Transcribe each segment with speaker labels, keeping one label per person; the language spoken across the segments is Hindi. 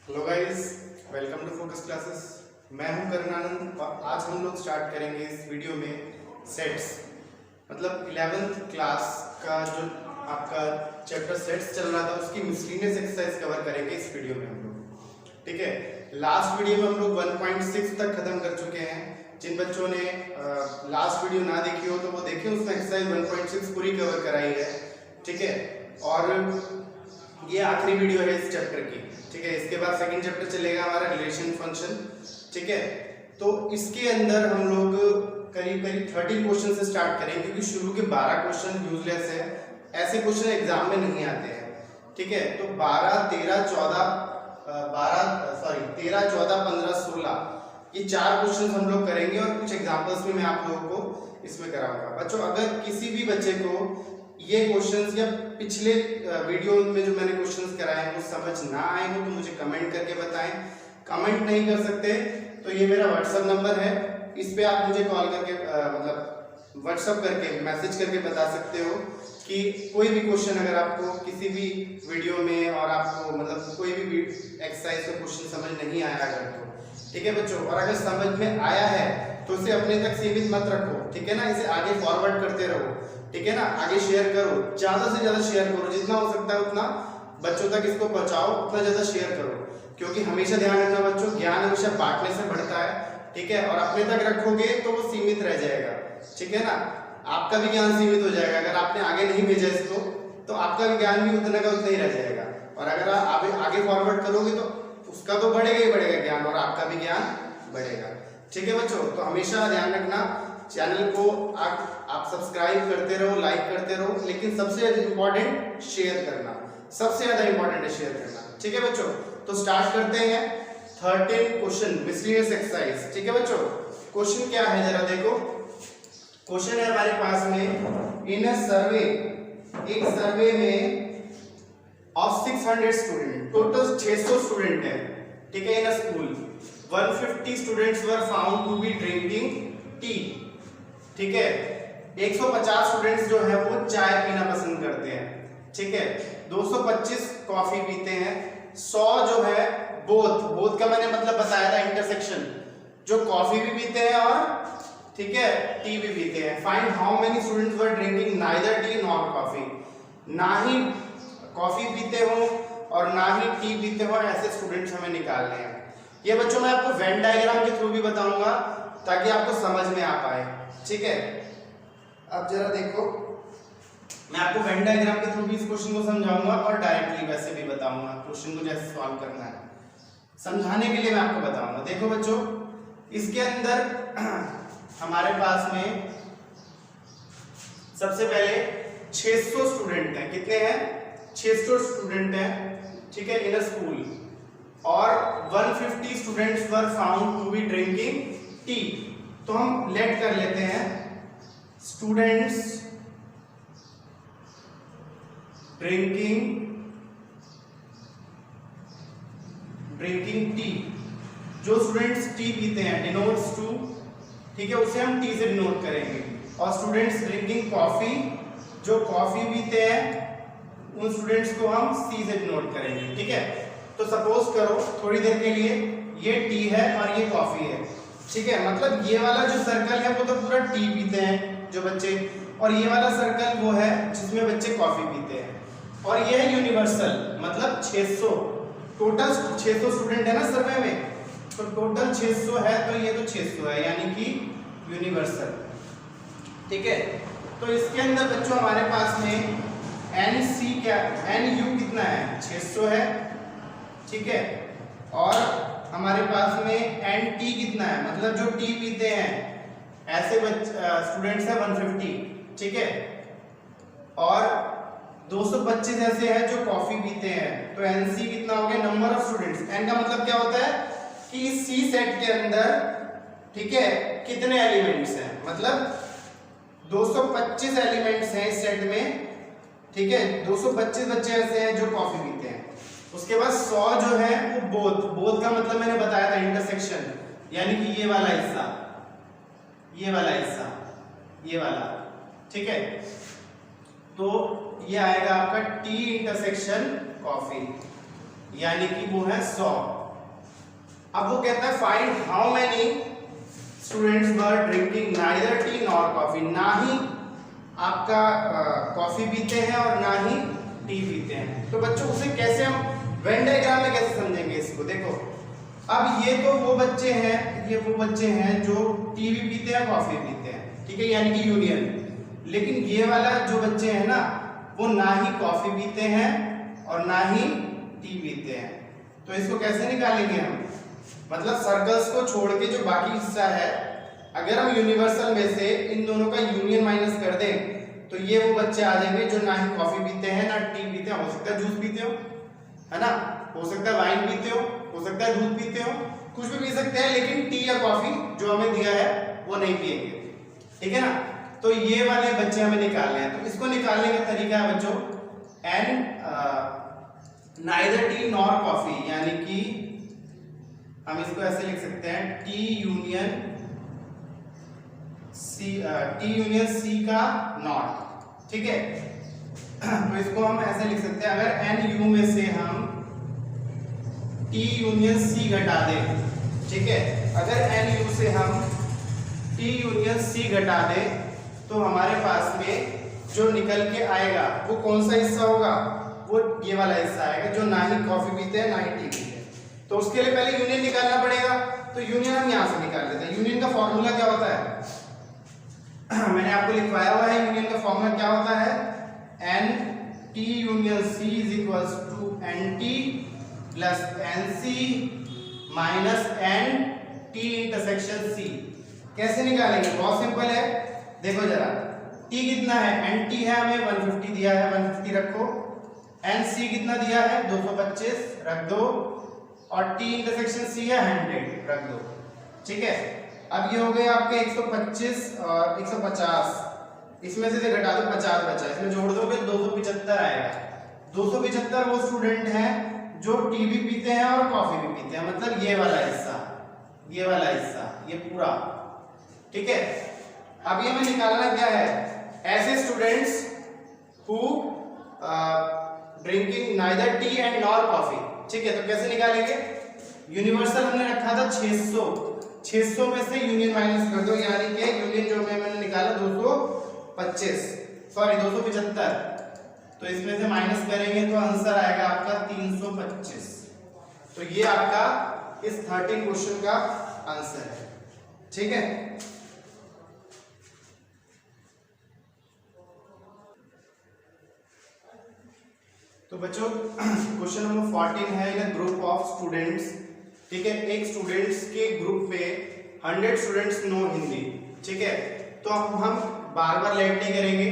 Speaker 1: Hello guys, welcome to Focus Classes. मैं हूं करण आनंद और आज हम लोग स्टार्ट करेंगे इस वीडियो में सेट्स, मतलब 11th क्लास का जो आपका चैप्टर सेट्स चल रहा था उसकी मिसलिनियस एक्सरसाइज कवर करेंगे इस वीडियो में हम लोग। ठीक है, लास्ट वीडियो में हम लोग 1.6 तक खत्म कर चुके हैं। जिन बच्चों ने लास्ट वीडियो ना देखी हो तो वो देखें, उसमें एक्सरसाइज 1.6 पूरी कवर कराई है। ठीक है, और ये आखिरी वीडियो है इस चैप्टर की। ठीक है, इसके बाद सेकंड चैप्टर चलेगा हमारा रिलेशन फंक्शन। ठीक है, तो इसके अंदर हम लोग करीब 30 क्वेश्चन से स्टार्ट करेंगे, क्योंकि शुरू के 12 क्वेश्चन यूजलेस है, ऐसे क्वेश्चन एग्जाम में नहीं आते हैं। ठीक है, तो 13, 14, 15, 16 ये 4 क्वेश्चन हम लोग करेंगे और कुछ एग्जांपल्स भी मैं आप लोगों को इसमें कराऊंगा। बच्चों, अगर किसी भी बच्चे को ये क्वेश्चंस या पिछले वीडियो में जो मैंने क्वेश्चंस कराए हैं वो समझ ना आए हो तो मुझे कमेंट करके बताएं। कमेंट नहीं कर सकते तो ये मेरा व्हाट्सएप नंबर है, इस पे आप मुझे कॉल करके मतलब व्हाट्सएप करके मैसेज करके बता सकते हो कि कोई भी क्वेश्चन अगर आपको किसी भी वीडियो में और आपको मतलब कोई भी एक्सरसाइज का क्वेश्चन समझ नहीं आया अगर तो। ठीक है बच्चों, और अगर समझ में आया है तो इसे अपने तक सीमित मत रखो। ठीक है ना, इसे आगे फॉरवर्ड करते रहो। ठीक है ना, आगे शेयर करो, ज्यादा से ज्यादा शेयर करो, जितना हो सकता है उतना बच्चों तक इसको पहुंचाओ, उतना ज्यादा शेयर करो। क्योंकि हमेशा ध्यान रखना बच्चों, ज्ञान हमेशा बांटने से बढ़ता है। ठीक है, और अपने तक रखोगे तो वो सीमित रह जाएगा। ठीक है ना, आपका भी ज्ञान सीमित हो जाएगा। अगर आपने आगे नहीं भेजा इसको तो आपका भी ज्ञान भी उतना का उतना ही रह जाएगा, और अगर आप आगे फॉरवर्ड करोगे तो उसका तो बढ़ेगा ही बढ़ेगा ज्ञान, और आपका भी ज्ञान बढ़ेगा। ठीक है बच्चों, तो हमेशा ध्यान रखना, चैनल को आप सब्सक्राइब करते रहो, लाइक करते रहो, लेकिन सबसे ज्यादा इंपॉर्टेंट शेयर करना, सबसे ज्यादा इंपॉर्टेंट है शेयर करना। ठीक है बच्चों, तो स्टार्ट करते हैं 13 क्वेश्चन मिसलिनियस एक्सरसाइज। ठीक है बच्चों, क्वेश्चन क्या है जरा देखो। क्वेश्चन है हमारे पास में, इन अ सर्वे, एक सर्वे में ऑफ 600 स्टूडेंट, टोटल 600 स्टूडेंट है। ठीक है, in a school 150 students were found to be drinking tea. ठीक है, 150 स्टूडेंट्स जो है वो चाय पीना पसंद करते हैं। ठीक है, 225 कॉफी पीते हैं, 100 जो है बोथ का मैंने मतलब बताया था इंटरसेक्शन, जो कॉफी भी पीते हैं और ठीक है टी भी पीते हैं। Find how many students were drinking neither T nor coffee, ना ही कॉफी पीते हो और ना ही टी पीते हो, ऐसे स्टूडेंट्स हमें निकालने हैं। ये बच्चों मैं आपको वेन डायग्राम के थ्रू भी बताऊंगा ताकि आपको समझ में आ पाए। ठीक है, अब जरा देखो, मैं आपको वेन डायग्राम के थ्रू भी इस क्वेश्चन को समझाऊंगा और डायरेक्टली वैसे भी बताऊंगा क्वेश्चन को जैसे सॉल्व करना है, समझाने के लिए मैं आपको बताऊंगा। देखो बच्चों, इसके अंदर हमारे पास में सबसे पहले 600 स्टूडेंट हैं। कितने हैं? 600 स्टूडेंट हैं। ठीक है, इन अ स्कूल, और 150 students were found to be drinking tea. तो हम लेट कर लेते हैं स्टूडेंट्स ड्रिंकिंग टी। जो स्टूडेंट्स टी पीते हैं डिनोट्स टू, ठीक है, उसे हम टी से डिनोट करेंगे। और स्टूडेंट्स ड्रिंकिंग कॉफी, जो कॉफी पीते हैं उन स्टूडेंट्स को हम सी से डिनोट करेंगे। ठीक है, तो सपोज करो थोड़ी देर के लिए ये टी है और ये कॉफी है। ठीक है, मतलब ये वाला जो सर्कल है वो तो पूरा टी पीते हैं जो बच्चे, और ये वाला सर्कल वो है जिसमें बच्चे कॉफी पीते हैं, और ये है यूनिवर्सल, मतलब 600 टोटल 600 स्टूडेंट है ना सर्वे में, तो टोटल 600 है, तो ये तो 600 है यानी कि यूनिवर्सल। ठीक है, तो इसके अंदर बच्चों हमारे पास में NC क्या, NU कितना है? 600 है। ठीक है, और हमारे पास में NT कितना है, मतलब जो टी पीते हैं ऐसे स्टूडेंट्स है 150। ठीक है, और 225 ऐसे हैं जो कॉफी पीते हैं, तो NC कितना हो गया? Number of students. N का मतलब क्या होता है कि इस C सेट के अंदर, ठीक है, कितने एलिमेंट्स हैं, मतलब 225 एलिमेंट्स हैं इस सेट में। ठीक है, 225 बच्चे ऐसे हैं जो कॉफी पीते हैं। उसके बाद 100 जो है वो बोथ का मतलब मैंने बताया था इंटरसेक्शन, यानी कि ये वाला हिस्सा, ये वाला हिस्सा, ये वाला। ठीक है, तो ये आएगा आपका टी इंटरसेक्शन कॉफी, यानी कि वो है 100। अब वो कहता है find how many students were drinking neither T nor coffee, ना ही आपका कॉफी पीते हैं और ना ही टी पीते हैं। तो बच्चों उसे कैसे हम वेन डायग्राम में कैसे समझेंगे इसको, देखो अब ये तो वो बच्चे हैं, ये वो बच्चे हैं जो टी भी पीते हैं कॉफी पीते हैं, ठीक है, यानी कि यूनियन। लेकिन ये वाला जो बच्चे हैं ना वो ना ही कॉफी पीते हैं और ना ही टी पीते हैं। तो इसको कैसे निकालेंगे हम, मतलब सर्कल्स को छोड़ के जो बाकी हिस्सा है, अगर हम यूनिवर्सल में से इन दोनों का यूनियन माइनस कर दें तो ये वो बच्चे आ जाएंगे जो ना ही कॉफी पीते हैं ना टी पीते हैं। हो सकता है जूस पीते हो, है ना, हो सकता है वाइन पीते हो सकता है दूध पीते हो, कुछ भी पी सकते हैं, लेकिन टी या कॉफी जो हमें दिया है वो नहीं पिएंगे, ठीक है ना। तो ये वाले बच्चे हमें निकालने हैं। तो इसको निकालने का तरीका है बच्चों and neither T nor coffee, यानी कि हम इसको ऐसे लिख सकते हैं टी यूनियन सी का नॉट, ठीक है। तो इसको हम ऐसे लिख सकते हैं, अगर एन यू में से हम टी यूनियन सी घटा दें, ठीक है, अगर एन यू से हम टी यूनियन सी घटा दें तो हमारे पास में जो निकल के आएगा वो कौन सा हिस्सा होगा, वो ये वाला हिस्सा आएगा जो ना ही कॉफी पीते हैं ना ही टी पीते हैं। तो उसके लिए पहले यूनियन निकालना पड़ेगा। तो यूनियन हम यहां से निकाल लेते हैं। यूनियन का फॉर्मूला क्या होता है मैंने आपको लिखवाया हुआ है। यूनियन का फॉर्मूला क्या होता है, n T union C is equals to n T plus N C minus n T intersection C. कैसे निकालेंगे, बहुत सिंपल है, देखो जरा टी कितना है, एन टी है हमें 150 दिया है, 150 रखो, एन सी कितना दिया है 225 रख दो, और टी इंटरसेक्शन सी है 100 रख दो, ठीक है। अब ये हो गए आपके 125 और 150, इसमें से घटा दो 50 बचा, इसमें जोड़ दोगे 275 आएगा। 275 वो स्टूडेंट हैं जो टी भी पीते हैं और कॉफी भी पीते हैं, मतलब ये वाला हिस्सा, ये वाला हिस्सा, ये पूरा, ठीक है। अब ये हमें निकालना क्या है, ऐसे students who drinking neither T and nor coffee, ठीक है। तो कैसे निकालेंगे, यूनिवर्सल हमने रखा था 600 में से यूनियन माइनस कर दो, यानी कि यूनियन जो मैंने निकाला 275, तो इसमें से माइनस करेंगे तो आंसर आएगा आपका 325। तो ये आपका इस 13 क्वेश्चन का आंसर है, ठीक है। तो बच्चों क्वेश्चन नंबर 14 है, इन ग्रुप ऑफ स्टूडेंट्स, ठीक है, एक स्टूडेंट्स के ग्रुप में 100 स्टूडेंट्स नो हिंदी, ठीक है। तो हम बार बार लेट नहीं करेंगे,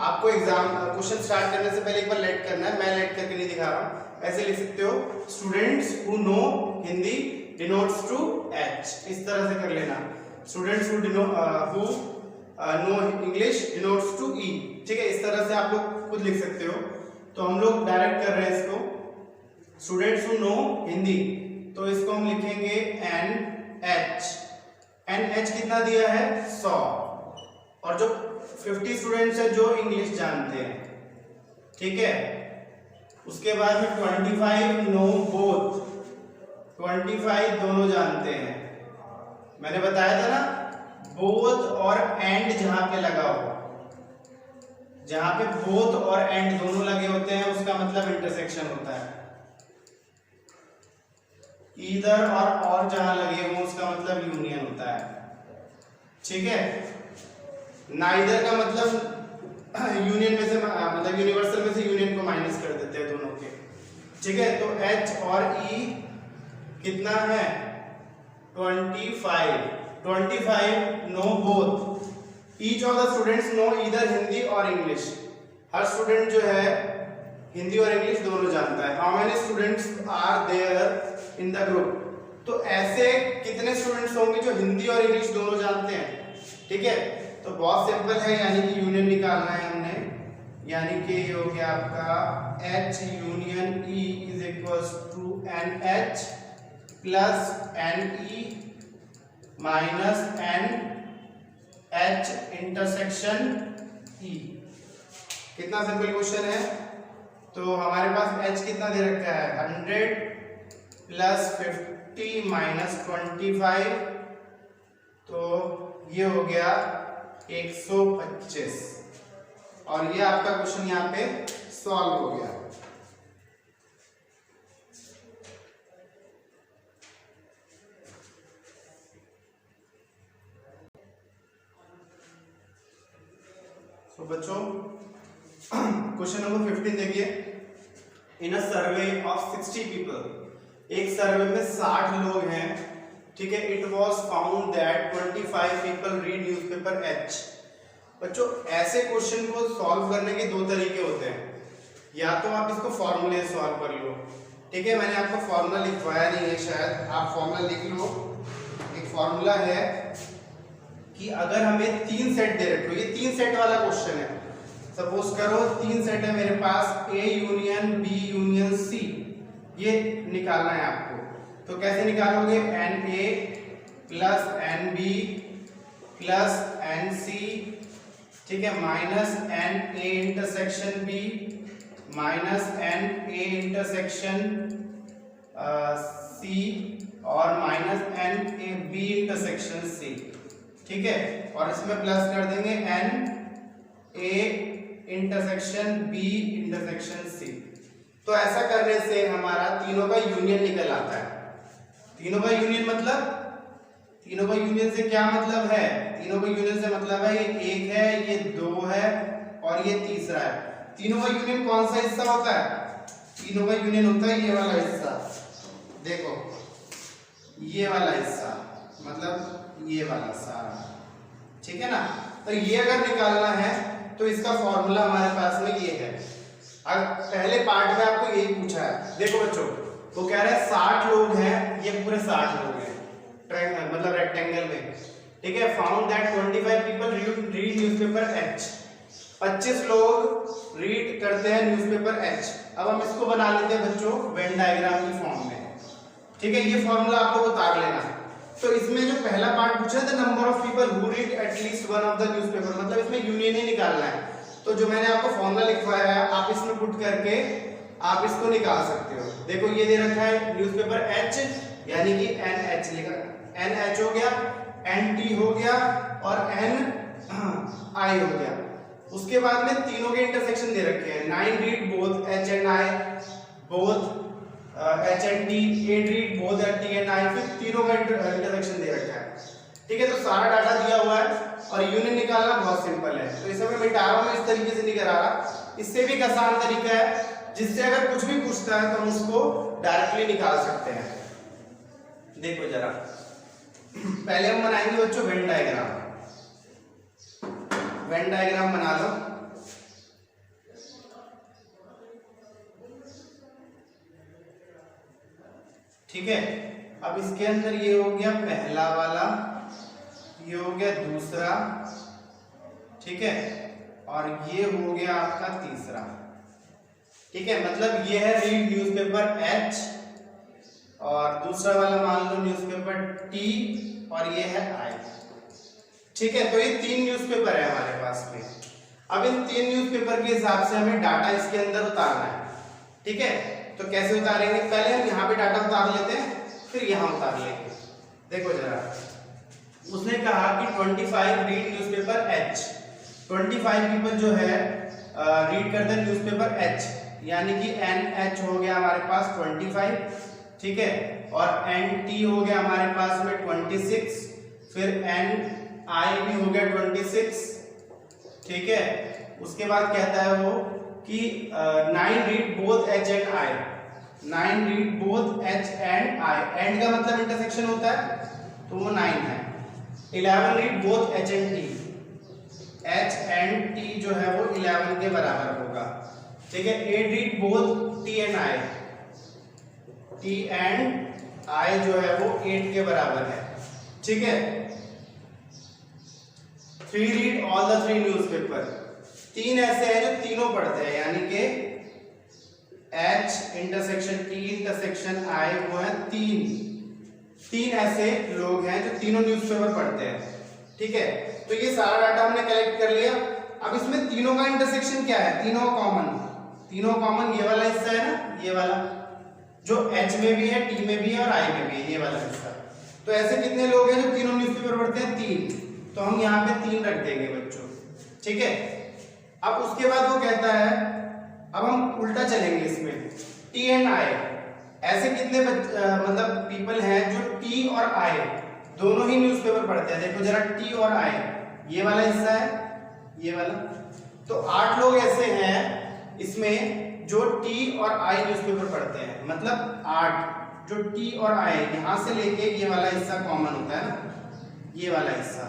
Speaker 1: आपको एग्जाम क्वेश्चन स्टार्ट करने से पहले एक बार लेट करना है, मैं लेट करके नहीं दिखा रहा हूं। ऐसे लिख सकते हो, students who know Hindi denotes to H, इस तरह से कर लेना। Students who know English denotes to E, ठीक है, इस तरह से आप लोग खुद लिख सकते हो। तो हम लोग डायरेक्ट कर रहे हैं इसको, स्टूडेंट्स हु नो हिंदी, तो इसको हम लिखेंगे एन एच कितना दिया है 100, और जो 50 स्टूडेंट्स है जो इंग्लिश जानते हैं, ठीक है। उसके बाद में 25 नो बोथ, 25 दोनों जानते हैं। मैंने बताया था ना, बोथ और एंड जहां पे लगा हो, जहां पे बोथ और एंड दोनों लगे होते हैं उसका मतलब इंटरसेक्शन होता है। ईदर और जहां लगे हो उसका मतलब यूनियन होता है, ठीक है। नाइदर का मतलब यूनियन में से, मतलब यूनिवर्सल में से यूनियन को माइनस कर देते हैं दोनों के, ठीक है। तो एच और ई कितना है 25 know both, each of the students know either Hindi और इंग्लिश, हर स्टूडेंट जो है हिंदी और इंग्लिश दोनों जानता है। How many students are there in the group, तो ऐसे कितने स्टूडेंट्स होंगे जो हिंदी और इंग्लिश दोनों जानते हैं, ठीक है। तो बहुत सिंपल है, यानी कि यूनियन निकालना है हमने, यानी कि ये हो गया आपका H union E is equals to NH plus NE minus NH intersection E। कितना सिंपल क्वेश्चन है। तो हमारे पास H कितना दे रखा है 100 प्लस 50 माइनस 25, तो ये हो गया 125 और ये आपका क्वेश्चन यहाँ पे सॉल्व हो गया। तो बच्चों क्वेश्चन नंबर 15 देखिए। इन अ सर्वे ऑफ 60 पीपल, एक सर्वे में 60 लोग हैं, ठीक है। It was found that 25 people read newspaper H. बच्चों ऐसे क्वेश्चन को सॉल्व करने के दो तरीके होते हैं, या तो आप इसको फॉर्मूले सॉल्व कर लो, ठीक है। मैंने आपको फॉर्मूला लिखवाया नहीं है, शायद आप फॉर्मूला लिख लो। एक फॉर्मूला है कि अगर हमें 3 सेट दे रखे हो, ये 3 सेट वाला क्वेश्चन है। सपोज करो 3 सेट है मेरे पास, A union B union C, ये निकालना है आपको। तो कैसे निकालोगे? N A plus N B plus N C, ठीक है, minus N A intersection B minus N A intersection C और minus N A B intersection C, ठीक है। और इसमें प्लस कर देंगे N A intersection B intersection C. तो ऐसा करने से हमारा तीनों का यूनियन निकल आता है। तीनों का यूनियन मतलब, तीनों का यूनियन से क्या मतलब है? तीनों का यूनियन से मतलब है ये 1 है, ये 2 है और ये तीसरा है। तीनों का यूनियन कौन सा हिस्सा होता है? तीनों का यूनियन होता है ये वाला हिस्सा, देखो ये वाला हिस्सा, मतलब ये वाला सारा, ठीक है ना। तो ये अगर निकालना है तो इसका फॉर्मूला हमारे पास में ये है। पहले पार्ट में आपको यही पूछा है। देखो बच्चों, वो कह रहे हैं 60 लोग हैं, ये पूरे 60 लोग हैं मतलब रेक्टेंगल में, ठीक है। Found that 25 people read newspaper H, 25 लोग रीड करते हैं न्यूज़पेपर एच। अब हम इसको बना लेते हैं बच्चों वेन डायग्राम की फॉर्म में, ठीक है। ये फॉर्मूला आपको उतार लेना है। तो इसमें जो पहला पार्ट पूछा है, the number of people who read at least one of the newspaper, मतलब इसमें यूनियन ही निकालना है। तो जो मैंने आपको फॉर्मूला लिखवाया है, आप इसमें पुट करके आप इसको निकाल सकते हो। देखो ये दे रखा है न्यूज़पेपर एच, यानी कि एन एच लिखा, एन एच हो गया, एन टी हो गया और एन आई हो गया। उसके बाद में तीनों के इंटरसेक्शन दे रखे हैं। 9 read both H and I, both H and T, 8 read both H T and I, फिर तीनों का इंटरसेक्शन दे रखा है, ठीक है। तो सारा डाटा दिया हुआ है और यूनियन निकालना बहुत सिंपल है। तो इसे मैं मिटा रहा हूं, इस तरीके से नहीं करा रहा, इससे भी एक आसान तरीका है जिससे अगर कुछ भी पूछता है तो हम उसको डायरेक्टली निकाल सकते हैं। देखो जरा, पहले हम बनाएंगे बच्चों वेन डायग्राम। वेन डायग्राम बना लो। ठीक है, अब इसके अंदर ये हो गया पहला वाला, ये हो गया दूसरा, ठीक है, और ये हो गया आपका तीसरा, ठीक है। मतलब ये है रीड न्यूज़पेपर एच और दूसरा वाला मान लो न्यूज़पेपर टी और ये है आई, ठीक है। तो ये 3 न्यूज़पेपर है हमारे पास में। अब इन 3 न्यूज़पेपर के हिसाब से हमें डाटा इसके अंदर उतारना है, ठीक है। तो कैसे उतारेंगे? पहले हम यहाँ पे डाटा उतार लेते हैं, फिर यहाँ उतार लेंगे। देखो जरा, उसने कहा कि 25 रीड न्यूज़पेपर एच, 25 पीपल जो है रीड करते हैं न्यूज़पेपर एच, यानी कि एन एच हो गया हमारे पास 25, ठीक है, और एन टी हो गया हमारे पास में 26, फिर एन आई भी हो गया 26, ठीक है। उसके बाद कहता है वो कि 9 read both H and I, 9 read both H and I, and का मतलब इंटरसेक्शन होता है तो वो 9 है। 11 read both H and T, H and T जो है वो 11 के बराबर होगा, ठीक है। 8 read both T and I, T and I जो है वो 8 के बराबर है, ठीक है। 3 रीड ऑल द 3 न्यूज़पेपर, 3 ऐसे हैं जो तीनों पढ़ते हैं, यानी कि H intersection T intersection I वो है 3 ऐसे लोग हैं जो तीनों न्यूज़पेपर पढ़ते हैं, ठीक है। तो ये सारा डाटा हमने कलेक्ट कर लिया। अब इसमें तीनों का इंटरसेक्शन क्या है? तीनों कॉमन, ये वाला हिस्सा है ना, ये वाला जो H में भी है, T में भी है और I में भी है, ये वाला हिस्सा। तो ऐसे कितने लोग हैं जो तीनों न्यूज़पेपर पढ़ते हैं? 3। तो हम यहाँ पे 3 रख देंगे बच्चों, ठीक है। अब उसके बाद वो कहता है, अब हम उल्टा चलेंगे इसमें, T एंड I, ऐसे कितने मतलब पीपल हैं जो T और I दोनों ही न्यूज़पेपर पढ़ते हैं? देखो जरा, T और I, ये वाला हिस्सा है, ये वाला। तो 8 लोग ऐसे हैं इसमें जो T और I न्यूज़पेपर पढ़ते हैं, मतलब 8। जो T और I यहां से लेके ये वाला हिस्सा कॉमन होता है ना, ये वाला हिस्सा,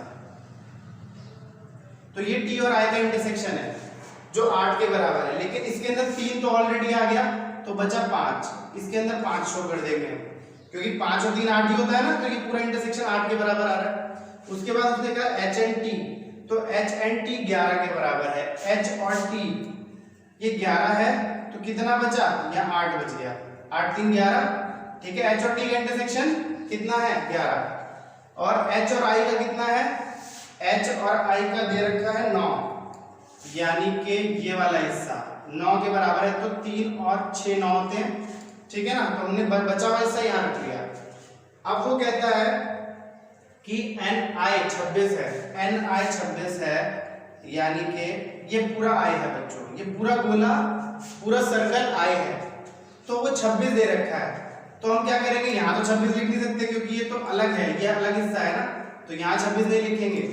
Speaker 1: तो ये T और I का इंटरसेक्शन है जो 8 के बराबर है। लेकिन इसके अंदर 3 तो ऑलरेडी आ गया, तो बचा 5। इसके अंदर 5 शो कर देंगे, क्योंकि 5 और 3 8 ही होता है ना, तो ये पूरा इंटरसेक्शन 8 के बराबर आ रहा है। उसके बाद उसने कहा H एंड T, तो H एंड T 11 के बराबर है। H और T ये 11 है, तो कितना बचा? यहाँ 8 बच गया, 8 3 11, ठीक है। H और T का इंटरसेक्शन कितना है? 11। और H और I का कितना है? H और I का दे रखा है 9, यानी कि ये वाला हिस्सा 9 के बराबर है, तो 3 और 6 9 होते हैं, ठीक है ना। तो हमने बचा हुआ हिस्सा यहाँ रख लिया। अब वो कहता है कि NI 26 है, NI 26 है, यानी कि ये पूरा I है बच्चों, ये पूरा गोला, पूरा सर्कल I है, तो वो 26 दे रखा है। तो हम क्या करेंगे, यहाँ तो 26 लिख नहीं सकते क्योंकि ये तो अलग है, ये अलग हिस्सा है ना, तो यहाँ 26 नहीं लिखेंगे।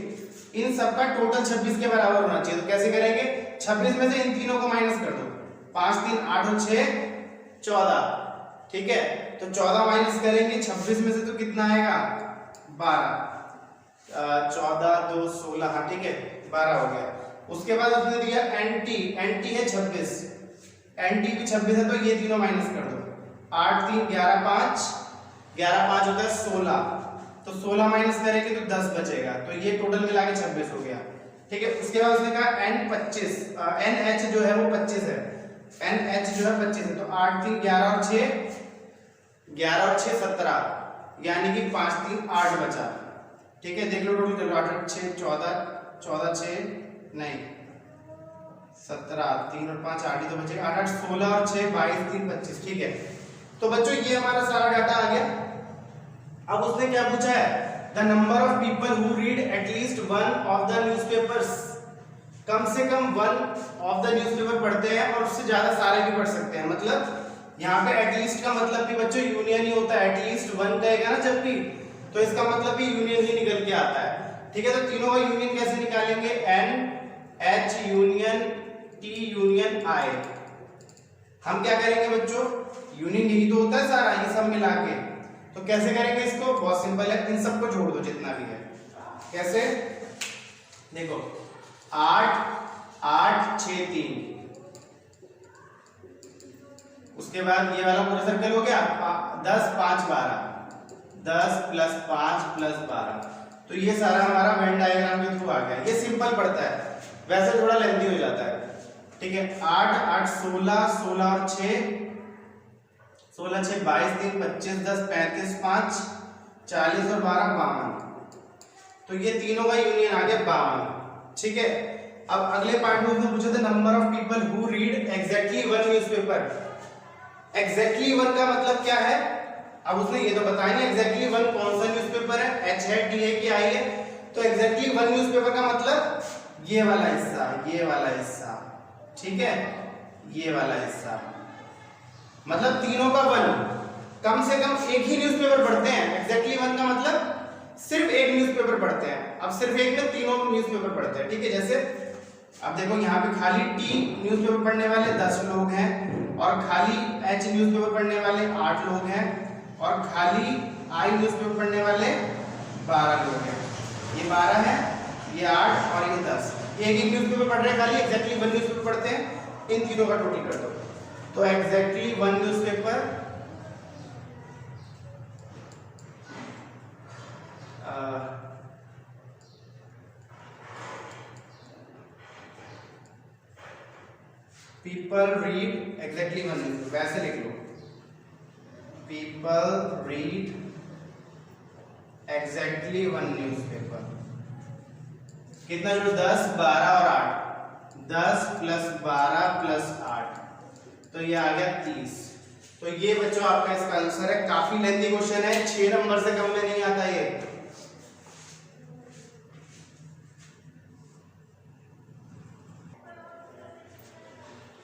Speaker 1: इन सबका टोटल 26 के बराबर होना चाहिए। तो कैसे करेंगे? 26 में से इन तीनों को माइनस कर दो, 5 3 8 और 6 14, ठीक है। तो 14 माइनस करेंगे 26 में से, तो कितना आएगा? 12। 14 2 16, हाँ ठीक है, 12 हो गया। उसके बाद उसने दिया NT, NT है 26, NT भी 26 है, तो ये तीनों माइनस कर दो, 8 3 11 5, 11 5 होता है 16, तो 16 माइनस करेंगे तो 10 बचेगा, तो ये टोटल मिला के 26 हो गया, ठीक है। उसके बाद उसने कहा NH जो है वो 25 है, NH जो है 25 है, तो 8 3 11 और 6 11 और 6 17, यानी कि 5 3 8 बचा, ठीक है। देख लो टोटल कर लो, 8 8 6 14 14 6 नहीं 17, 3 और 5 8 ही तो बचेगा, 8 8 16 और 6 22 3 25, ठीक है। तो बच्चों ये हमारा सारा डाटा आ गया। अब उसने क्या पूछा है? The number of people who read at least one of the newspapers, कम से कम वन ऑफ द न्यूज़पेपर पढ़ते हैं, और उससे ज्यादा सारे भी पढ़ सकते हैं। मतलब यहाँ पे एटलीस्ट का मतलब भी बच्चों यूनियन ही होता है, एटलीस्ट वन कहेगा ना जब भी, तो इसका मतलब भी यूनियन ही निकल के आता है, ठीक है। तो तीनों का यूनियन कैसे निकालेंगे? NH union T union I। हम क्या करेंगे बच्चों? यूनियन यही तो होता है सारा, ये सब मिला के। तो कैसे करेंगे इसको? बहुत सिंपल है, इन सबको जोड़ दो जितना भी है। कैसे? देखो 8 8 6 3, उसके बाद ये वाला पूरा सर्कल हो गया, 10 5 12, 10 + 5 + 12, तो ये सारा हमारा वेन डायग्राम के थ्रू आ गया। ये सिंपल पड़ता है, वैसे थोड़ा लेंथी हो जाता है, ठीक है। 8 8 16 16 और 6 16 6 22 3 25 10 35 5 40 और 12 52, तो ये तीनों का यूनियन आ गया 52, ठीक है। अब अगले पार्ट में उसने पूछा था number of people who read exactly one newspaper. Exactly one का मतलब क्या है? अब उसने ये तो बताया नहीं एग्जैक्टली वन कौन सा न्यूज़पेपर है, H है T है कि I है। तो एग्जैक्टली वन न्यूज़पेपर का मतलब ये वाला हिस्सा, ये वाला हिस्सा, ठीक है, ये वाला हिस्सा, मतलब तीनों का वन, कम से कम एक ही न्यूज़पेपर पढ़ते हैं। एग्जैक्टली वन का मतलब सिर्फ एक न्यूज़पेपर पढ़ते हैं। अब सिर्फ एक में तीनों न्यूज़पेपर पढ़ते हैं, ठीक है। जैसे अब देखो यहाँ पे खाली T न्यूज़पेपर पढ़ने वाले 10 लोग हैं, और खाली H न्यूज़पेपर पढ़ने वाले 8 लोग हैं, और खाली I न्यूज़पेपर पढ़ने वाले 12 लोग हैं। ये 12 है, ये 8 और ये 10, एक एक न्यूज़पेपर पढ़ रहे हैं खाली, एग्जैक्टली वन न्यूज़पेपर पढ़ते हैं। इन तीनों का टोटल कर दो, तो exactly one newspaper people read exactly one newspaper, वैसे लिख लो, people read exactly one newspaper. कितना जो 10 12 और 8, 10 + 12 + 8, तो ये आ गया 30। तो तो ये बच्चों आपका इसका आंसर है। काफी लेंथी क्वेश्चन है, 6 नंबर से कम में नहीं आता ये।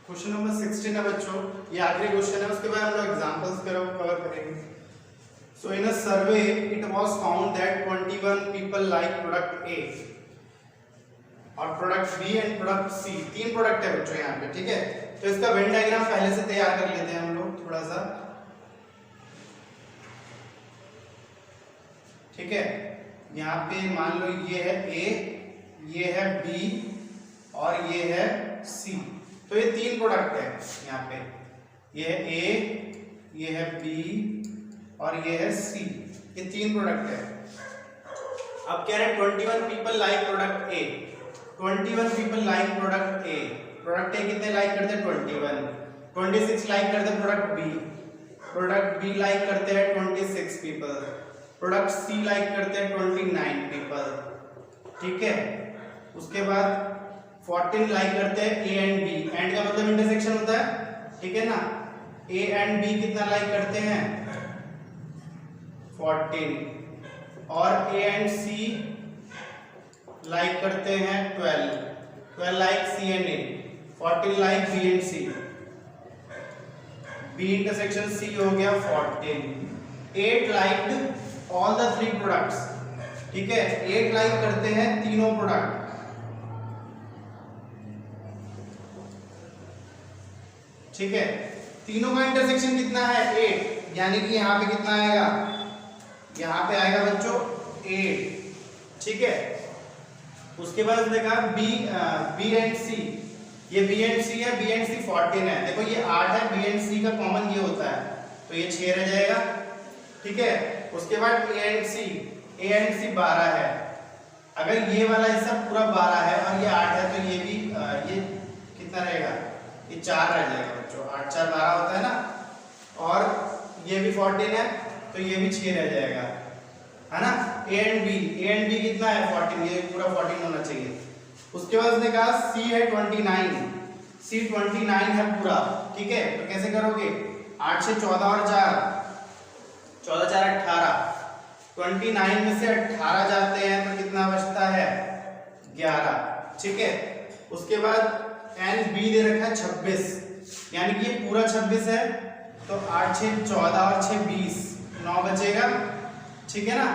Speaker 1: क्वेश्चन नंबर 16 है बच्चों, ये आखिरी क्वेश्चन है, उसके बाद हम लोग एग्जांपल्स कवर करेंगे। So in a survey it was found that 21 people like product A और product B and product C. 3 product है बच्चों यहाँ पे, ठीक है। तो इसका वेन डायग्राम पहले से तैयार कर लेते हैं हम लोग थोड़ा सा, ठीक है। यहाँ पे मान लो ये है ए, ये है बी और ये है सी। तो ये 3 प्रोडक्ट है यहाँ पे, ये है ए, ये है बी और ये है सी, ये 3 प्रोडक्ट है। अब कह रहे हैं 21 people like product A, 21 people like product A. Product A कितने लाइक करते हैं? 21। 26 लाइक करते हैं product B, product B like करते हैं 26 पीपल, प्रोडक्ट सी लाइक करते हैं 29 पीपल, ठीक है। उसके बाद 14 लाइक करते हैं ए एंड बी, एंड का मतलब इंटरसेक्शन होता है, ठीक है ना। ए एंड बी कितना लाइक करते हैं? 14। और ए एंड सी लाइक करते हैं 12 like C and A, 14 like B and C, B intersection C हो गया 14। 8 लाइक्ड ऑल द 3 प्रोडक्ट्स, ठीक है। 8 लाइक करते हैं तीनों प्रोडक्ट, ठीक है। तीनों का इंटरसेक्शन कितना है? 8, यानी कि यहाँ पे कितना आएगा? यहाँ पे आएगा बच्चों 8, ठीक है। उसके बाद उसने कहा बी एंड सी, ये बी एंड सी है, बी एंड सी 14 है। देखो ये 8 है, बी एंड सी का कॉमन ये होता है, तो ये 6 रह जाएगा, ठीक है। उसके बाद ए एंड सी 12 है। अगर ये वाला हिस्सा पूरा 12 है और ये 8 है, तो ये भी ये कितना रहेगा? ये 4 रह जाएगा बच्चों, 8 4 12 होता है ना। और ये भी 14 है, तो ये भी 6 रह जाएगा, है ना। ए एंड बी कितना है? 14, ये पूरा 14 होना चाहिए। उसके बाद उसने कहा सी है 29, सी 29 है पूरा, ठीक है। तो कैसे करोगे? 8 से 14 और 4, 14 4 18, 29 में से 18 जाते हैं तो कितना बचता है? 11, ठीक है। उसके बाद एन बी दे रखा है 26, यानी कि ये पूरा 26 है, तो 8 6 14 और 6 20, 9 बचेगा, ठीक है ना।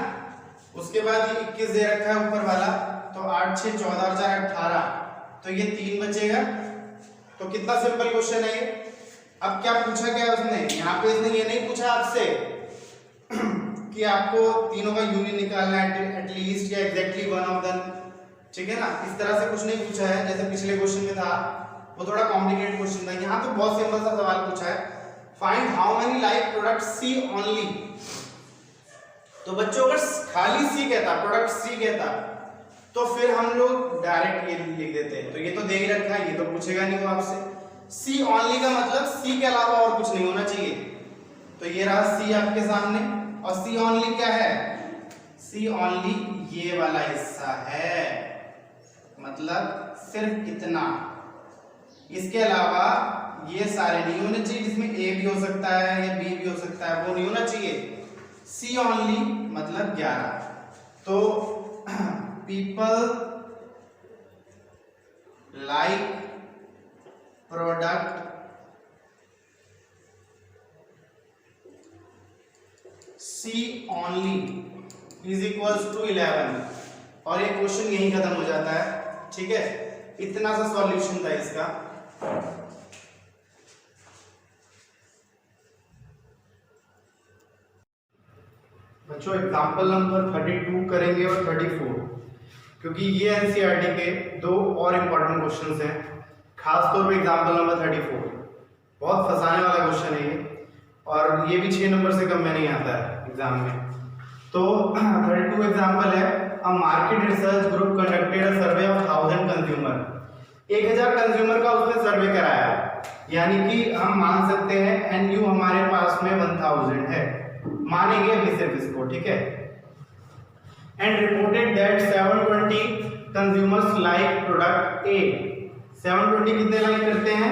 Speaker 1: उसके बाद ये 21 दे रखा है ऊपर वाला, तो 8 6 14 और 4 18, तो ये 3 बचेगा। तो कितना सिंपल क्वेश्चन है ये। अब क्या पूछा गया उसने यहाँ पे? इसने ये नहीं पूछा आपसे कि आपको तीनों का यूनियन निकालना है एटलीस्ट या एग्जैक्टली वन ऑफ देम, ठीक है ना। इस तरह से कुछ नहीं पूछा है जैसे पिछले क्वेश्चन में था, वो थोड़ा कॉम्प्लिकेटेड क्वेश्चन था। यहाँ तो बहुत सिंपल सा सवाल पूछा है, find how many like product C only. तो बच्चों अगर खाली सी कहता, प्रोडक्ट सी कहता, तो फिर हम लोग डायरेक्ट ये लिख देते हैं। तो ये तो दे ही रखा है, ये तो पूछेगा नहीं वो आपसे। सी ओनली का मतलब सी के अलावा और कुछ नहीं होना चाहिए। तो ये रहा सी आपके सामने, और सी ओनली क्या है? सी ओनली ये वाला हिस्सा है, मतलब सिर्फ इतना, इसके अलावा ये सारे नहीं होने चाहिए। जिसमें ए भी हो सकता है या बी भी हो सकता है, वो नहीं होना चाहिए। सी ओनली मतलब 11। तो people like product C only is equals to 11, और ये क्वेश्चन यही खत्म हो जाता है, ठीक है। इतना सा सॉल्यूशन था इसका। बच्चों एग्जांपल नंबर 32 करेंगे और 34, क्योंकि ये एनसीईआरटी के 2 और इम्पोर्टेंट क्वेश्चंस हैं, खासतौर पे एग्जांपल नंबर 34 बहुत फंसाने वाला क्वेश्चन है ये, और ये भी 6 नंबर से कम में नहीं आता है एग्जाम में। तो 32 एग्जांपल है। A market research group conducted a survey of 1000 consumer. 1000 consumer का उसने सर्वे कराया, यानी कि हम मान सकते हैं एनयू हमारे पास में 1000 है, मानेंगे अभी सिर्फ इसको, ठीक है। And reported that 720 consumers like product ए। 720 कितने लाइक करते हैं?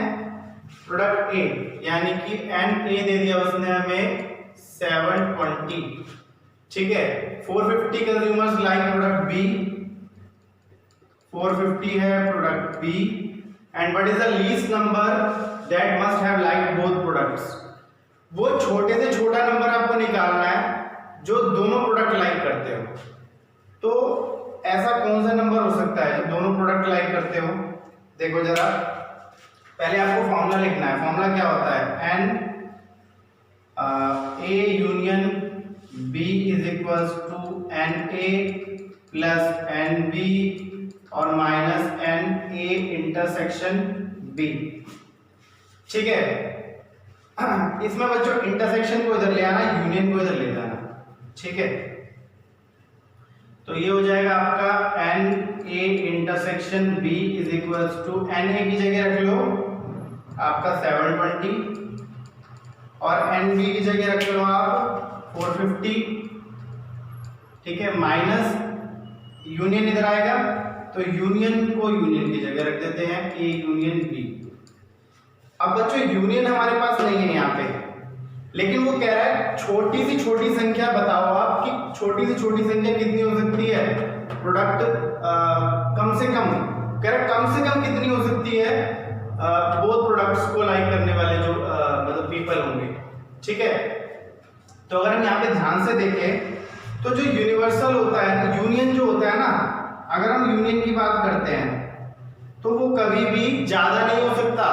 Speaker 1: प्रोडक्ट ए,
Speaker 2: यानी कि NA दे दिया उसने हमें 720, ठीक है। 450 कंज्यूमर्स लाइक प्रोडक्ट B, 450 है product B, and what is the least number that must have like both products. वो छोटे से छोटा नंबर आपको निकालना है जो दोनों प्रोडक्ट लाइक करते हो। तो ऐसा कौन सा नंबर हो सकता है जो दोनों प्रोडक्ट लाइक करते हो? देखो जरा, पहले आपको फॉर्मूला लिखना है। फॉर्मूला क्या होता है? N A union B is equals to NA plus NB और माइनस NA इंटरसेक्शन B, ठीक है। इसमें बच्चों इंटरसेक्शन को इधर ले आना, यूनियन को इधर ले जाना, ठीक है। तो ये हो जाएगा आपका NA intersection B is equals to NA की जगह रख लो आपका 720 और NB की जगह रख लो आप 450, ठीक है, माइनस यूनियन इधर आएगा तो यूनियन को यूनियन की जगह रख देते हैं A यूनियन B। अब बच्चों यूनियन हमारे पास नहीं है यहाँ पे, लेकिन वो कह रहा है छोटी सी छोटी संख्या बताओ आप कि छोटी से छोटी संख्या कितनी हो सकती है प्रोडक्ट कम से कम, कह रहा है कम से कम कितनी हो सकती है बोथ प्रोडक्ट्स को लाइक करने वाले जो मतलब पीपल होंगे, ठीक है। तो अगर हम यहाँ पे ध्यान से देखें तो जो यूनिवर्सल होता है, यूनियन जो होता है ना, अगर हम यूनियन की बात करते हैं तो वो कभी भी ज्यादा नहीं हो सकता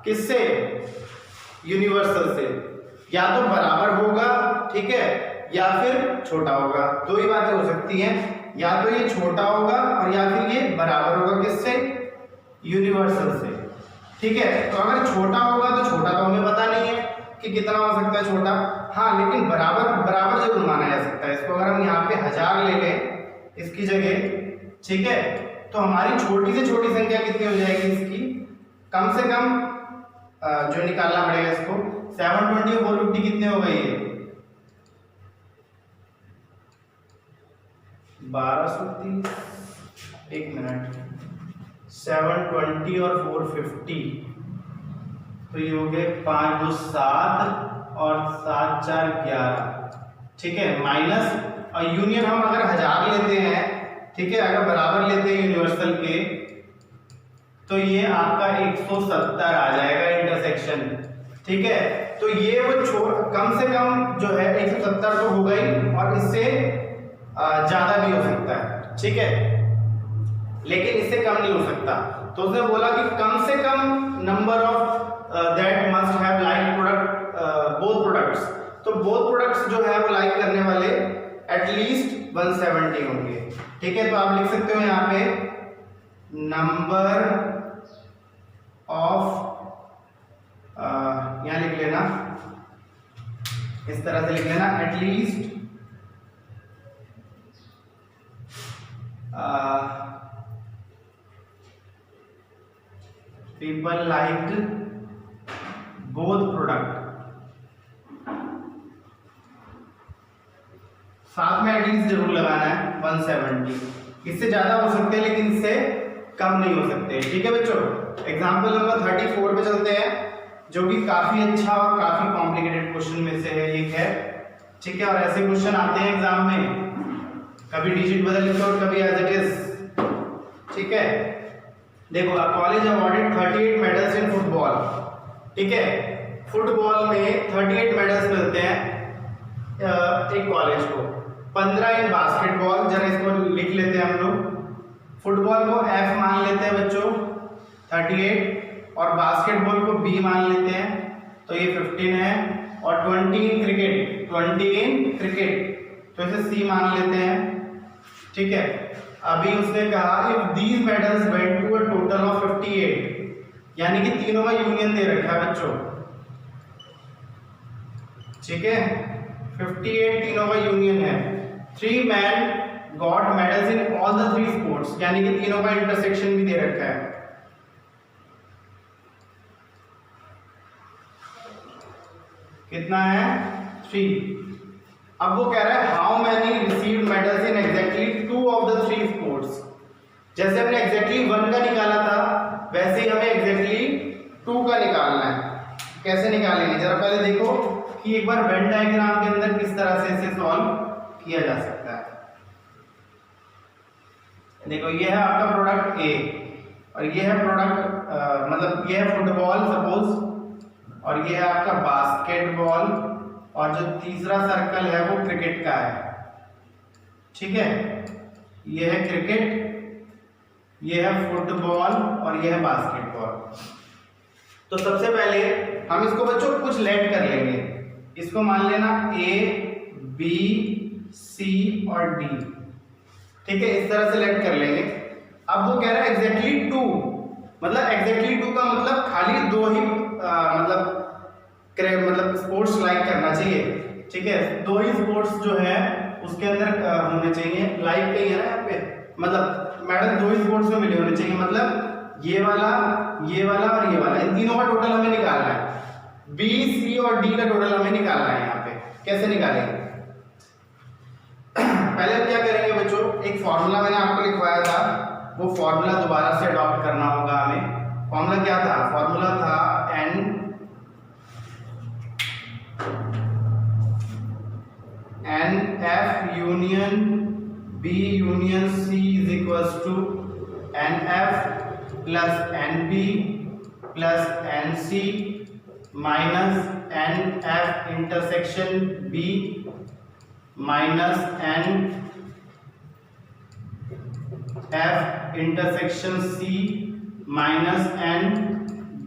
Speaker 2: किससे? यूनिवर्सल से। या तो बराबर होगा, ठीक है, या फिर छोटा होगा। दो ही बातें हो सकती हैं, या तो ये छोटा होगा और या फिर ये बराबर होगा किससे? यूनिवर्सल से, ठीक है। तो अगर छोटा होगा तो छोटा तो हमें पता नहीं है कि कितना हो सकता है छोटा, हाँ, लेकिन बराबर बराबर जरूर माना जा सकता है इसको। अगर हम यहाँ पे 1000 ले लें इसकी जगह, ठीक है, तो हमारी छोटी से छोटी संख्या कितनी हो जाएगी इसकी? कम से कम जो निकालना पड़ेगा इसको 720 और 450 कितने हो गए? 1230, एक मिनट, 720 और 450 तो ये हो गए 5 2 7 और 7 4 11, ठीक है, माइनस और यूनियन हम अगर 1000 लेते हैं, ठीक है, अगर बराबर लेते हैं यूनिवर्सल के तो ये आपका 170 आ जाएगा इंटरसेक्शन, ठीक है। तो ये वो कम से कम जो है 170 तो हो गई और इससे ज्यादा भी हो सकता है, ठीक है, लेकिन इससे कम नहीं हो सकता। तो उसने बोला कि कम से कम number of that must have like product both products. तो बोथ प्रोडक्ट्स जो है वो लाइक करने वाले एटलीस्ट 170 होंगे, ठीक है। तो आप लिख सकते हो यहाँ पे नंबर ऑफ, यहां लिख लेना, इस तरह से लिख लेना, at least people liked both product. साथ में एटलीस्ट जरूर लगाना है 170, इससे ज्यादा हो सकते हैं लेकिन इससे कम नहीं हो सकते, ठीक है बच्चों। एग्जाम्पल नंबर 34 पे चलते हैं, जो कि काफी अच्छा और काफी कॉम्प्लिकेटेड क्वेश्चन में से है एक है, ठीक है। और ऐसे क्वेश्चन आते हैं एग्जाम में, कभी डिजिट बदल लेते और कभी एज इट इज, ठीक है। देखो, college awarded 38 medals in football, ठीक है। फुटबॉल में 38 मेडल्स मिलते हैं एक कॉलेज को, 15 इन बास्केटबॉल, जरा इसको लिख लेते हैं हम लोग। फुटबॉल को F मान लेते हैं बच्चों 38 और बास्केटबॉल को B मान लेते हैं, तो ये 15 है। और 20 इन क्रिकेट, 20 इन क्रिकेट तो इसे C मान लेते हैं, ठीक है। अभी उसने कहा if these medals went to a total of 58, यानी कि तीनों का यूनियन दे रखा है बच्चों, ठीक है, 58 तीनों का यूनियन है। 3 men got medals in all the 3 sports, यानी कि तीनों का इंटरसेक्शन भी दे रखा है। कितना है? 3। अब वो कह रहा है how many received medals in exactly 2 of the 3 sports. जैसे हमने एग्जैक्टली 1 का निकाला था, वैसे ही हमें एग्जैक्टली 2 का निकालना है। कैसे निकालेंगे जरा पहले देखो कि एक बार वेन डायग्राम के अंदर किस तरह से इसे सॉल्व किया जा सकता है। देखो ये है आपका प्रोडक्ट ए और ये है प्रोडक्ट मतलब ये है फुटबॉल सपोज, और ये है आपका बास्केटबॉल, और जो तीसरा सर्कल है वो क्रिकेट का है। ठीक है, ये है क्रिकेट, ये है फुटबॉल और ये है बास्केटबॉल। तो सबसे पहले हम इसको बच्चों कुछ लेट कर लेंगे। इसको मान लेना ए बी सी और डी। ठीक है, इस तरह से लेट कर लेंगे। अब वो कह रहा है एग्जैक्टली 2, मतलब एग्जैक्टली 2 का मतलब खाली 2 ही मतलब स्पोर्ट्स लाइक करना चाहिए। ठीक है, 2 ही स्पोर्ट्स जो है उसके अंदर होने चाहिए। लाइक कहीं है ना यहाँ पे, मतलब मैडम 2 ही स्पोर्ट्स में मिले होने चाहिए, मतलब ये वाला और ये वाला, इन तीनों का टोटल हमें निकालना है। बी सी और डी का टोटल हमें निकालना है। यहाँ पे कैसे निकालेंगे? पहले हम क्या करेंगे बच्चों, एक फॉर्मूला मैंने आपको लिखवाया था, वो फॉर्मूला दोबारा से अडॉप्ट करना होगा हमें। फॉर्मूला क्या था? फॉर्मूला था n F union B union C is equals to n F plus N B plus N C minus n F intersection B minus n F intersection C minus n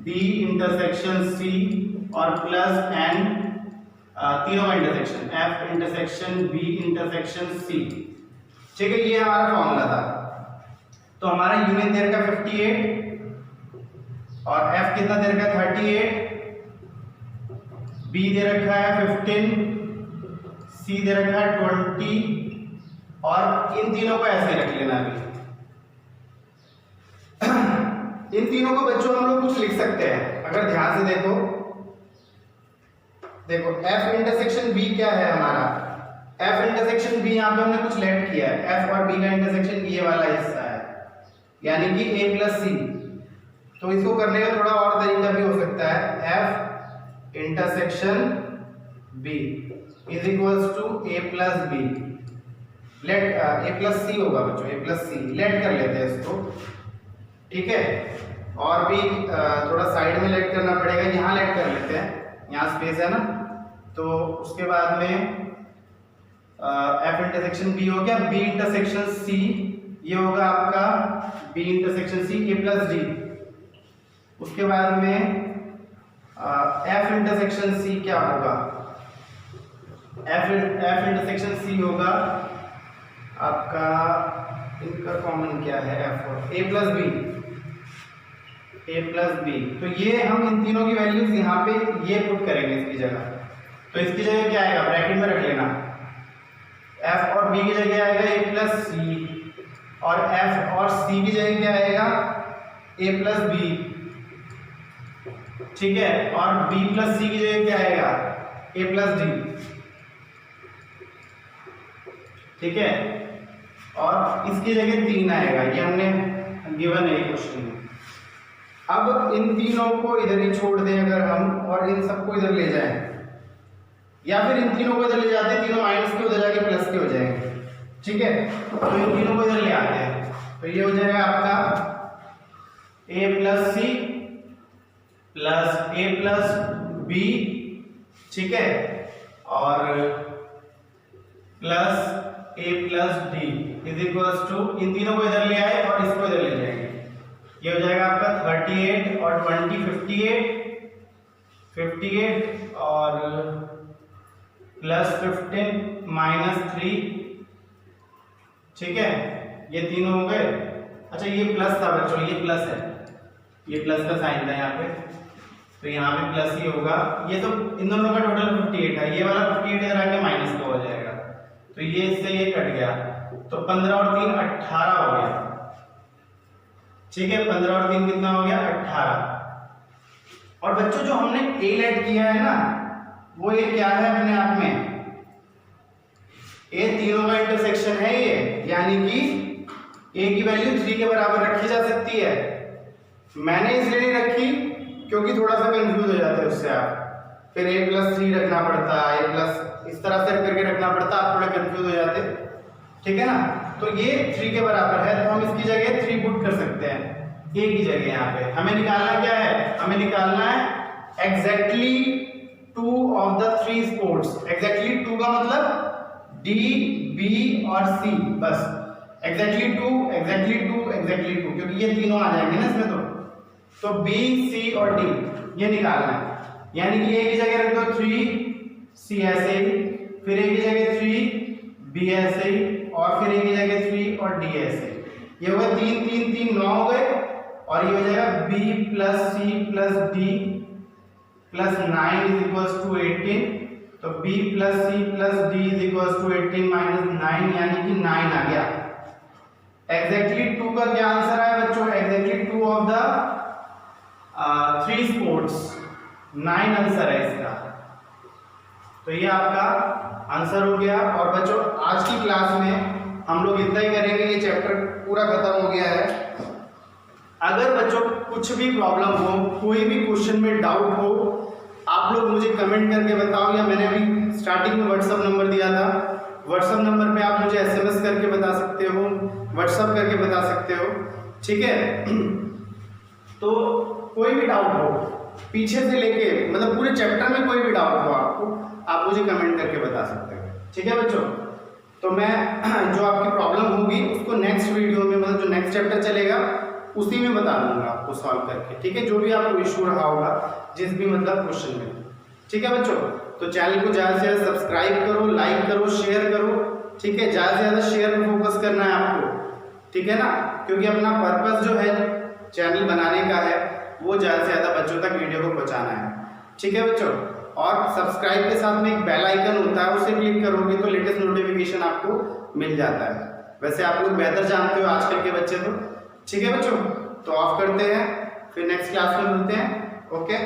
Speaker 2: B intersection C और प्लस एन तीनों का intersection F intersection B intersection C. ठीक है, ये हमारा फॉर्मूला था। तो हमारा यूनियन दे रखा 58 और एफ कितना दे रखा है 38, बी दे रखा है 15, सी दे रखा है 20 और इन तीनों को ऐसे रख लेना। अभी इन तीनों को बच्चों हम लोग कुछ लिख सकते हैं अगर ध्यान से देखो। देखो F इंटरसेक्शन B क्या है हमारा? F इंटरसेक्शन B यहाँ पे हमने कुछ लेट किया है। F और B का इंटरसेक्शन ये वाला हिस्सा है, यानी कि A प्लस C। तो इसको करने का थोड़ा और तरीका भी हो सकता है। F intersection B is equals to A plus B। Let A plus C होगा बच्चों, A प्लस C लेट कर लेते हैं इसको। ठीक है, और भी थोड़ा साइड में लेट करना पड़ेगा। यहाँ लेट कर लेते हैं, यहाँ स्पेस है ना। तो उसके बाद में F इंटरसेक्शन B हो गया, B इंटरसेक्शन C ये होगा आपका B intersection C A plus D। उसके बाद में F इंटरसेक्शन C क्या होगा? F इंटरसेक्शन C होगा आपका, इनका कॉमन क्या है F और A plus B, A plus B। तो ये हम इन तीनों की वैल्यूज यहाँ पे ये पुट करेंगे इसकी जगह। तो इसकी जगह क्या आएगा? ब्रैकेट में रख लेना, F और B की जगह आएगा A प्लस C और F और C की जगह क्या आएगा? A plus B। ठीक है, और B प्लस C की जगह क्या आएगा? A plus D। ठीक है, और इसकी जगह 3 आएगा, ये हमने गिवन है क्वेश्चन में। अब इन तीनों को इधर ही छोड़ दें अगर हम, और इन सबको इधर ले जाएं, या फिर इन तीनों को इधर ले जाते हैं, तीनों माइनस के उधर जाके प्लस के हो जाएंगे। ठीक है, तो इन तीनों को इधर ले आते हैं, तो ये हो जाएगा आपका A plus C plus A plus B। ठीक है, और plus A plus D is equals to, इन तीनों को इधर ले आए और इसको इधर ले जाएंगे। ये हो जाएगा आपका 38 और 20 58 और प्लस 15 माइनस 3। ठीक है, ये तीनों हो गए। अच्छा ये प्लस था बच्चों, ये प्लस है, ये प्लस का साइन था यहाँ पे, तो यहाँ पे प्लस ही होगा। ये तो इन दोनों का टोटल 58 है, ये वाला 58 इधर आके माइनस का हो जाएगा, तो ये इससे ये कट गया, तो 15 और 3 18 हो गया। ठीक है, 15 और 3 कितना हो गया? 18। और बच्चों जो हमने A लेट किया है ना, वो ये क्या है अपने आप में? A तीनों का इंटरसेक्शन है ये, यानी कि A की वैल्यू 3 के बराबर रखी जा सकती है। मैंने इसलिए नहीं रखी क्योंकि थोड़ा सा कंफ्यूज हो जाते हैं उससे आप, फिर a+3 रखना पड़ता है, a+ इस तरह से करके रखना पड़ता है, आप थोड़ा कंफ्यूज हो जाते, ठीक है ना। तो ये 3 के बराबर है, तो हम इसकी जगह 3 पुट कर सकते हैं a की जगह। यहाँ पे हमें निकालना क्या है, हमें निकालना है exactly 2 of the 3 sports. Exactly 2 का मतलब D, B और C, बस एग्जैक्टली 2, एग्जैक्टली 2, एग्जैक्टली 2, क्योंकि ये तीनों आ जाएंगे ना इसमें। तो B, C और D ये निकालना है, यानी कि A की जगह रख दो 3, C ऐसे ही, फिर A की जगह 3, B ऐसे ही, और फिर A की जगह 3 और D ऐसे ही। ये होगा 3 3 3 9 हो गए, और ये हो जाएगा B plus C plus D plus 9 is equals to 18। तो B plus C plus D is equals to 18 minus 9, यानी कि 9 आ गया। एग्जैक्टली 2 का क्या आंसर आया बच्चों, exactly 2 of the 3 sports, 9 answer है इसका। तो ये आपका आंसर हो गया। और बच्चों आज की क्लास में हम लोग इतना ही करेंगे, ये चैप्टर पूरा खत्म हो गया है। अगर बच्चों कुछ भी प्रॉब्लम हो, कोई भी क्वेश्चन में डाउट हो, आप लोग मुझे कमेंट करके बताओ, या मैंने भी स्टार्टिंग में व्हाट्सएप नंबर दिया था, व्हाट्सएप नंबर पे आप मुझे SMS करके बता सकते हो, व्हाट्सएप करके बता सकते हो, ठीक है। तो कोई भी डाउट हो, पीछे से लेके मतलब पूरे चैप्टर में कोई भी डाउट हो आपको, आप मुझे कमेंट करके बता सकते हो, ठीक है बच्चों। तो मैं जो आपकी प्रॉब्लम होगी उसको नेक्स्ट वीडियो में, मतलब जो नेक्स्ट चैप्टर चलेगा उसी में बता दूंगा आपको सॉल्व करके, ठीक है। जो भी आपको इशू रहा होगा जिस भी मतलब क्वेश्चन में, ठीक है बच्चों। तो चैनल को ज़्यादा से ज़्यादा सब्सक्राइब करो, लाइक करो, शेयर करो, ठीक है। ज़्यादा से ज़्यादा शेयर पर फोकस करना है आपको, ठीक है ना, क्योंकि अपना पर्पस जो है चैनल बनाने का है वो ज़्यादा से ज़्यादा बच्चों तक वीडियो को पहुँचाना है, ठीक है बच्चों। और सब्सक्राइब के साथ में एक बेल आइकन होता है, उसे क्लिक करोगे तो लेटेस्ट नोटिफिकेशन आपको मिल जाता है। वैसे आप लोग बेहतर जानते हो आजकल के बच्चे तो, ठीक है बच्चों। तो ऑफ करते हैं, फिर नेक्स्ट क्लास में मिलते हैं, ओके।